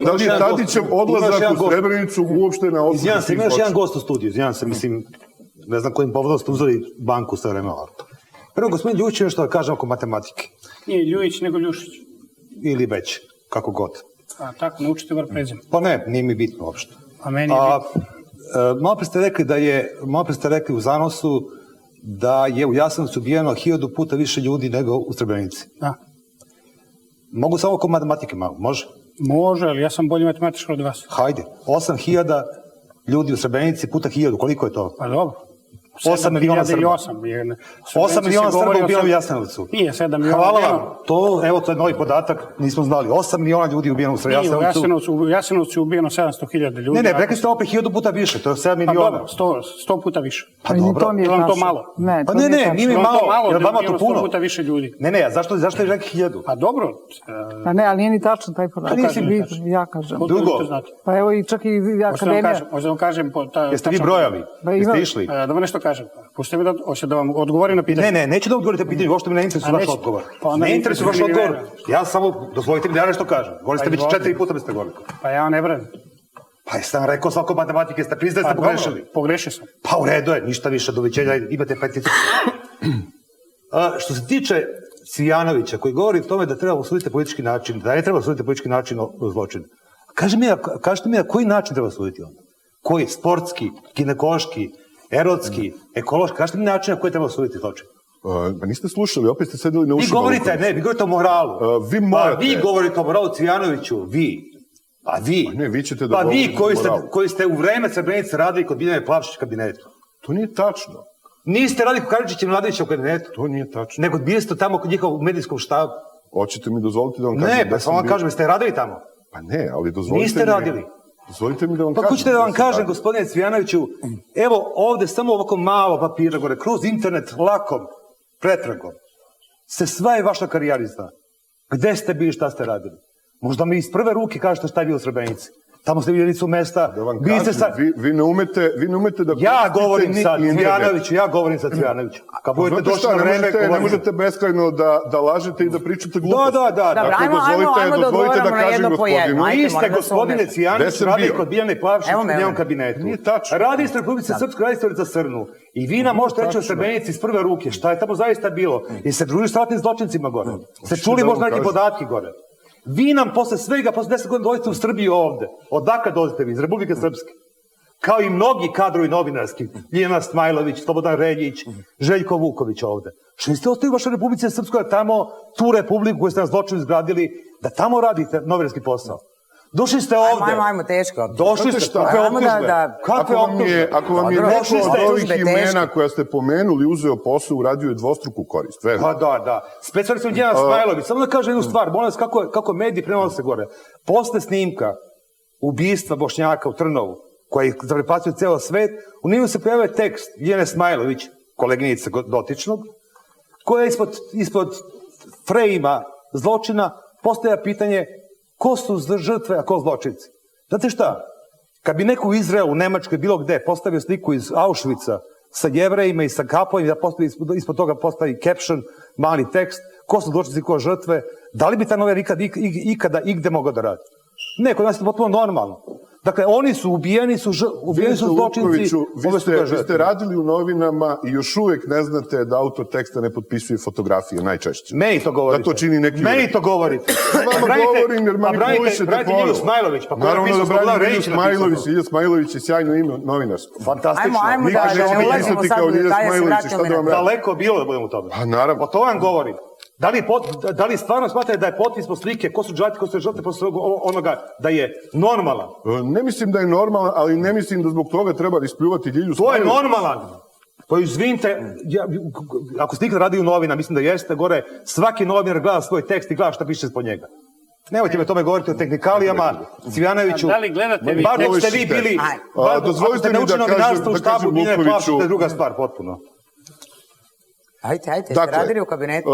Da li je Tadićev odlazak u Srebrenicu uopšte na osnovu? Izvijan se, ima još jedan gost u studiju, izvijan se, mislim, ne znam kojim povodom ste uzeli banku sa vremena. Prvo, gospodin Ljušić je nešto da kažem oko matematike. Nije Ljujić, nego Ljušić. Ili već, kako god. A tako, naučite bar prezime. Pa ne, nije mi bitno uopšte. A meni je bitno. Malo pre ste rekli u zanosu da je u Jasenovcu ubijeno 1000 puta više ljudi nego u Srebrenici. Da. Mogu samo oko matematike malo, može? Može, ali ja sam bolji matematičar od vas. Hajde, 8000 ljudi u Srebrenici puta 1000, koliko je to? Pa dobro. 8 miliona Srba. 8 miliona Srba ubijeno u Jasenovcu. Nije, 7 miliona. Hvala vam. To je novi podatak, nismo znali. 8 miliona ljudi ubijeno u Jasenovcu. U Jasenovcu je ubijeno 700.000 ljudi. Ne, rekli ste opet 1000 puta više, to je 7 miliona. Pa dobro, 100 puta više. Pa dobro. Je vam to malo? Pa ne, nije mi malo, jer vama to puno. 100 puta više ljudi. Ne, zašto je rekli 1000? Pa dobro. Pa ne, ali nije ni tačno taj podatak. Ja kažem. Drugo. Pa evo i čak i akademija. Možda vam kažem. Jeste vi brojali? Jeste išli? Da vam nešto kažem. Pustite mi da vam odgovorim na pitanje. Ne, neću da odgovorite na pitanje, uopšte mi ne interesuje vaš odgovor. Ne interesuje vaš odgovor. Ja samo, dozvolite mi da ja nešto kažem. Govorili ste već 4 puta biste govorili. Pa ja ne branim. Pa jeste vam rekao svako matematike, ste priznali da ste pogrešili. Pogrešio sam. Pa u redu je, ništa više, doviđenja, imate peticu. Što se tiče Cvijanovića, koji govori o tome da treba osuditi politički način, da ne treba osuditi politički način zločina. Kažete mi na koji način treba osuditi onda? Koji? Sportski, ginekološki, erotski, ekološki? Kažete mi način na koji treba osuditi zločin? Pa niste slušali, opet ste sedeli na ušima. Vi govorite o moralu. Vi morate. Vi govorite o moralu Cvijanoviću, vi. A vi? Ne, vi ćete da pa vi govorite o moralu. koji ste u vreme Srebrenice radili kod Biljane Plavšić kabinetu. To nije tačno. Niste radili kod Karadžića i Mladevića u kabinetu. To nije tačno. Nego bili ste tamo kod njihovog medijskog štaba. Hoćete mi dozvoliti da vam kažem? Ne, pa samo vam kažem, jeste radili tamo? Pa ne, ali dozvolite mi... Niste radili? Dozvolite mi da vam kažem. Pa ko ćete da vam kažem, gospodine Cvijanoviću, evo ovde samo ovako malo papira gore, kroz internet, lakom, pretragom, se sva je vaša karijera zna. Gde ste bili, šta ste radili? Možda mi iz prve ruke kažete šta je bilo u Srebrenici. Tamo ste vidjeli su mesta. Da vam kažem, vi ne umete da... Ja govorim sad Cvijanoviću, Kad budete došli na vreme... Ne možete beskrajno da lažete i da pričate gluposti. Da. Dozvolite da kažem gospodinu. Vi ste, gospodine Cvijanoviću, radili kod Biljane Plavšić u njenom kabinetu. Nije tačno. Radili ste u Republici Srpskoj, radili ste u Crnu. I vi nam možete reći o Srebrenici iz prve ruke. Šta je tamo zaista bilo? I se družili s ratnim zločincima gore. Ste čuli možda neke podatke gore? Vi nam posle svega, posle 10 godina dolazite u Srbiju ovde. Odakle dolazite vi? Iz Republike Srpske. Kao i mnogi kadrovi novinarski. Ljiljana Smajlović, Slobodan Reljić, Željko Vuković ovde. Što niste ostali u vašoj Republici Srpskoj, da tamo tu republiku koju ste nas zločinu izgradili, da tamo radite novinarski posao. Došli ste ovde. Ajmo, teško. Došli ste, kakve optužbe? Kakve optužbe? Ako vam je neko od ovih imena koja ste pomenuli uzeo posao, uradio je dvostruku korist. Pa da. Specijalno sam Ljiljana Smajlović. Samo da kažem jednu stvar, molim vas kako mediji prenose gore. Posle snimka ubistva Bošnjaka u Trnovu, koja je zaprepacio ceo svet, u njemu se pojavio tekst Ljiljane Smajlović, koleginice dotičnog, koja je ispod frejma zločina postavlja pitanje ko su žrtve, a ko zločinci. Znate šta? Kad bi neko u Izraelu, u Nemačkoj, bilo gde, postavio sliku iz Auschwitza sa Jevrejima i sa kapovima, da ispod toga postavi caption, mali tekst, ko su zločinci, ko žrtve, da li bi ta novinar ikada igde mogao da radi? Ne, kod nas je potpuno normalno. Dakle, oni su ubijeni, ubijeni su zločinci. Vi ste radili u novinama i još uvijek ne znate da autor teksta ne potpisuje fotografije, najčešće. Meni to govorite. Da to čini neki... Meni to govorite. Vama govorim jer manipulišete ponovno. Branite Ljilju Smajlović. Naravno da branim Ljilju Smajlović. Ljilja Smajlović je sjajno ime novinarsko. Fantastično. Ajmo da ne ulazimo sad u detalje. Daleko bilo da budemo u tome. Pa naravno. O to vam govorim. Da li stvarno smatrate da je potpis po slike, ko su džati, ko su žrtve posle onoga, da je normalan? Ne mislim da je normalan, ali ne mislim da zbog toga treba ispljuvati Ljilju Smajlović. To je normalan! Pa izvinite, ako ste ikad radili u novina, mislim da jeste, gore, svaki novinar gleda svoj tekst i gleda šta piše ispod njega. Nemojte me tome govoriti o tehnikalijama, Cvijanoviću. Da li gledate vi? Bar dok ste vi bili, ako ste naučili novinarstvo u štabu Biljane Plavšić, to je druga stvar, potpuno. Ajde, ste radili u kabinetu?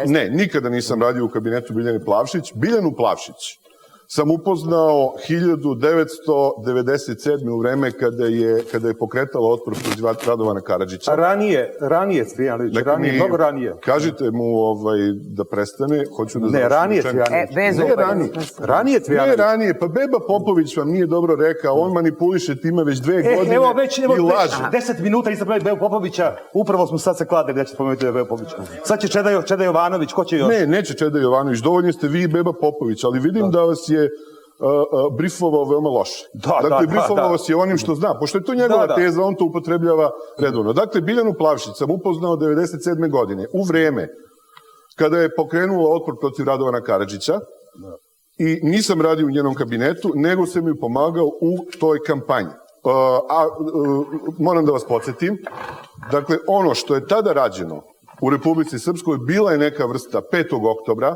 Ne, nikada nisam radio u kabinetu Biljane Plavšić. Biljanu Plavšić sam upoznao 1997. u vreme kada je pokretala otpor protiv Radovana Karadžića. A ranije Cvijanović, mnogo ranije. Kažite mu da prestane, hoću da završim. Ne, ranije rečenicu. Cvijanović. Ranije Ne Cvijanović. ranije, pa Beba Popović vam nije dobro rekao, on manipuliše time već 2 godine Evo već i laže. 10 minuta nisam pravili Bebu Popovića, upravo smo sad se kladili da će spomenuti Bebu Popovića. Sad će Čeda Jovanović, ko će još? Ne, neće Čeda Jovanović, dovoljno ste vi i Beba Popović, ali vidim da vas je brifovao veoma loše. Dakle, brifovao vas je onim što zna, pošto je to njegova teza, on to upotrebljava redovno. Dakle, Biljanu Plavšić sam upoznao 1997. godine, u vreme kada je pokrenula otpor protiv Radovana Karadžića i nisam radio u njenom kabinetu, nego sam joj pomagao u toj kampanji. Moram da vas podsjetim, dakle, ono što je tada rađeno u Republici Srpskoj bila je neka vrsta 5. oktobra.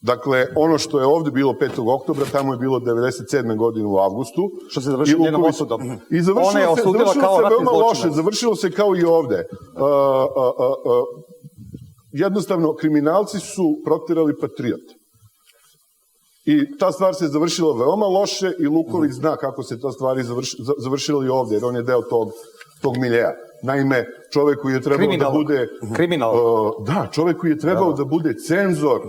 Dakle, ono što je ovde bilo 5. oktobra, tamo je bilo 97. godine u avgustu. Što se završilo njenom osudom. I završilo se veoma loše, završilo se kao i ovde. Jednostavno, kriminalci su proterali patriote. I ta stvar se završila veoma loše i Luković zna kako se ta stvari završila i ovde, jer on je deo tog miljeja. Naime, čovek koji je trebao da bude... Kriminal. Da, čovek koji je trebao da bude cenzor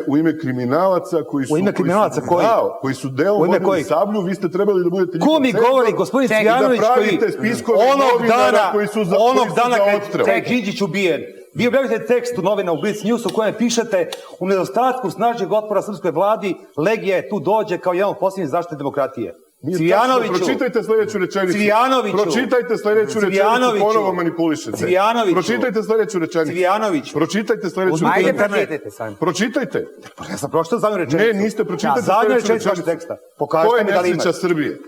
u ime kriminalaca koji su... U ime kriminalaca koji? Da, koji su deo vodili Sablju, vi ste trebali da budete njihov cenzor. Ko mi govori, gospodin Cvijanović, koji onog dana kad je Đinđić ubijen, vi objavite tekst u novina u Blitz Newsu u kojem pišete u nedostatku snažnijeg otpora srpskoj vladi, Legija tu dođe kao jedan od posljednjih zaštite demokratije. Cvijanoviću. Pročitajte sledeću rečenicu. Cvijanoviću. Pročitajte sledeću rečenicu, ponovo manipulišete. Cvijanoviću. Pročitajte sledeću rečenicu. Cvijanoviću. Pročitajte sledeću rečenicu. Ajde, pročitajte sami. Pročitajte. Ja sam pročitao zadnju rečenicu. Ne, niste pročitali zadnju sledeću rečenicu rečenicu. teksta. Ko je nesreća Srbije?